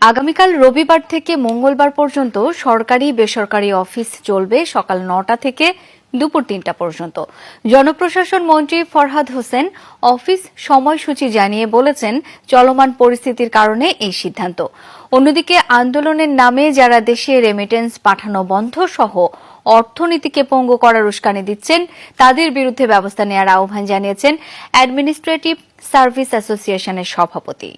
আগামীকাল রবিবার থেকে মঙ্গলবার পর্যন্ত সরকারি বেসরকারি অফিস চলবে সকাল ৯টা থেকে দুপুর ৩টা পর্যন্ত। জনপ্রশাসন মন্ত্রী ফরহাদ হোসেন অফিস সময়সূচি জানিয়ে বলেছেন, চলমান পরিস্থিতির কারণে এই সিদ্ধান্ত। অন্যদিকে আন্দোলনের নামে যারা দেশে রেমিটেন্স পাঠানো বন্ধ সহ অর্থনীতিকে পঙ্গু করার উস্কানি দিচ্ছেন তাদের বিরুদ্ধে ব্যবস্থা নেওয়ার আহ্বান জানিয়েছেন অ্যাডমিনিস্ট্রেটিভ সার্ভিস অ্যাসোসিয়েশনের সভাপতি।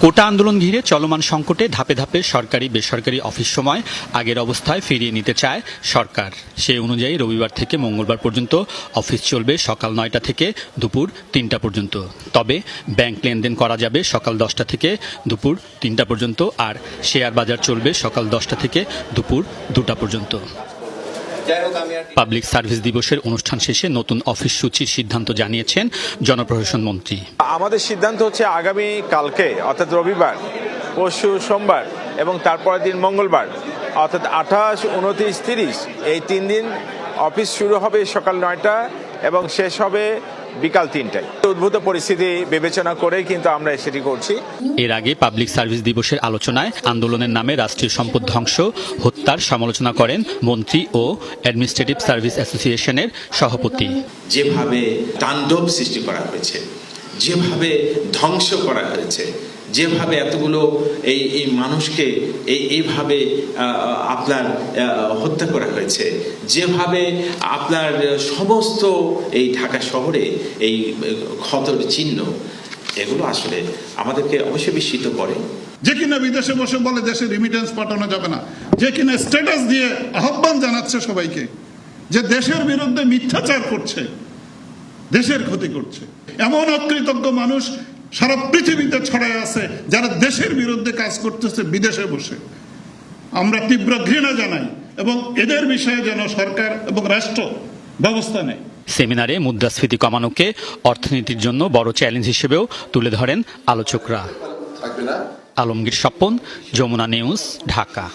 কোটা আন্দোলন ঘিরে চলমান সংকটে ধাপে ধাপে সরকারি বেসরকারি অফিস সময় আগের অবস্থায় ফিরিয়ে নিতে চায় সরকার। সেই অনুযায়ী রবিবার থেকে মঙ্গলবার পর্যন্ত অফিস চলবে সকাল ৯টা থেকে দুপুর ৩টা পর্যন্ত। তবে ব্যাংক লেনদেন করা যাবে সকাল 10টা থেকে দুপুর 3টা পর্যন্ত, আর শেয়ার বাজার চলবে সকাল 10টা থেকে দুপুর 2টা পর্যন্ত। পাবলিক সার্ভিস দিবসের অনুষ্ঠান শেষে নতুন অফিস সূচির সিদ্ধান্ত জানিয়েছেন জনপ্রশাসন মন্ত্রী। আমাদের সিদ্ধান্ত হচ্ছে আগামী কালকে অর্থাৎ রবিবার, পরশু সোমবার এবং তারপরের দিন মঙ্গলবার অর্থাৎ 28, 29, 30 এই 3 দিন অফিস শুরু হবে সকাল 9টা এবং শেষ হবে বিকাল 3টায়। উদ্ভূত পরিস্থিতি বিবেচনা করে কিন্তু আমরা সেটি করছি। এর আগে পাবলিক সার্ভিস দিবসের আলোচনায় আন্দোলনের নামে রাষ্ট্রীয় সম্পদ ধ্বংস, হত্যার সমালোচনা করেন মন্ত্রী ও অ্যাডমিনিস্ট্রেটিভ সার্ভিস অ্যাসোসিয়েশনের সভাপতি। যেভাবে তাণ্ডব সৃষ্টি করা হয়েছে, যেভাবে ধ্বংস করা হয়েছে, যেভাবে এতগুলো এই মানুষকে এইভাবে আপনার হত্যা করা হয়েছে, যেভাবে আপনার সমস্ত এই ঢাকা শহরে এই ক্ষতর চিহ্ন, এগুলো আসলে আমাদেরকে অবশ্যই বিস্মিত করে। যে কিনা বিদেশে বসে বলে দেশে রিমিটেন্স পাঠানো যাবে না, যে কিনা স্ট্যাটাস দিয়ে আহ্বান জানাচ্ছে সবাইকে, যে দেশের বিরুদ্ধে মিথ্যাচার করছে, দেশের ক্ষতি করছে, এমন অকৃতজ্ঞ মানুষ সারা পৃথিবীতে ছড়ায় আছে যারা দেশের বিরুদ্ধে কাজ করতেছে বিদেশে বসে। আমরা তীব্র ঘৃণা জানাই এবং এদের বিষয়ে যেন সরকার এবং রাষ্ট্র ব্যবস্থা নেয়। সেমিনারে মুদ্রাস্ফীতি কমানোকে অর্থনীতির জন্য বড় চ্যালেঞ্জ হিসেবেও তুলে ধরেন আলোচকরা। আলমগীর স্বপন, যমুনা নিউজ, ঢাকা।